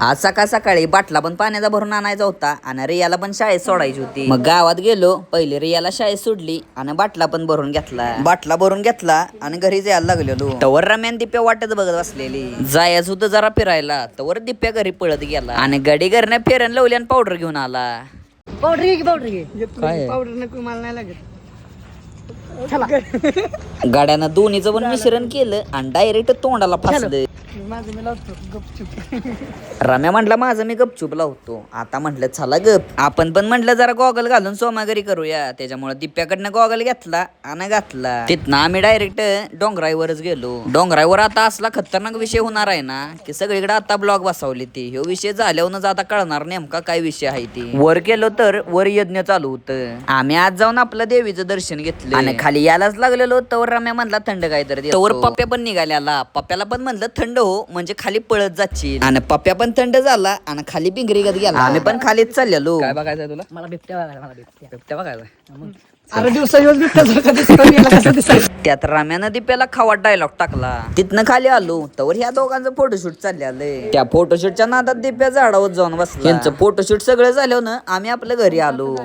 आज सकाळ सकाळी बाटला पण पाण्याचा भरून आणायचा होता आणि रियाला पण शाळेत सोडायची होती. मग गावात गेलो, पहिले रियाला शाळेत सोडली आणि बाटला पण भरून घेतला आणि घरी जायला लागलेलो. तवर रम्यान दिप्या वाटत बघत बसलेली. जायचं होतं जरा फिरायला, तवर दिप्या घरी पळत गेला आणि गडी घरने फेरन लावली आणि पावडर घेऊन आला. पावडर घे पावडर नको मला नाही लागत. गाड्यानं दोन्हीचं पण मिश्रण केलं आणि डायरेक्ट तोंडाला फासलं. माझं मी लावतो गपचूप. रम्या म्हटलं माझं मी गपचूप लावतो. आता म्हटलं चला गप, आपण पण म्हटलं जरा गॉगल घालून सोमागरी करूया. त्याच्यामुळे दिप्याकडनं गॉगल घेतला आणि घातला. तिथनं आम्ही डायरेक्ट डोंगरावरच गेलो. डोंगरावर आता असला खतरनाक विषय होणार आहे ना की सगळीकडे आता ब्लॉग बसवली. ती ह्यो विषय झाल्यावरच आता कळणार नेमका काय विषय आहे. ती वर गेलो तर वर यज्ञ चालू होतं. आम्ही आज जाऊन आपलं देवीचं दर्शन घेतलं आणि खाली यायलाच लागलेलो. तवर रम्या म्हणला थंड काहीतरी. तवर पप्प्या पण निघाल्याला. पप्प्याला पण म्हणलं थंड हो म्हणजे खाली पळत जाशील. आणि पप्प्या पण थंड झाला आणि खाली पिंगरीगत गेला. आम्ही पण खालीच चाललेलो. काय बघायचंय तुला? मला बिबट्या बघायला मला बिबट्या बघायचा. अरे दिवसा बिबट्या त्यात राम्यानं दिप्याला खावा डायलॉग टाकला. तिथनं खाली आलो तवर ह्या दोघांचं फोटोशूट चाललेलं. त्या फोटोशूटच्या नादात दिप्या झाडावर जाऊन बसला. त्यांचं फोटोशूट सगळं झालं ना आम्ही आपल्या घरी आलो.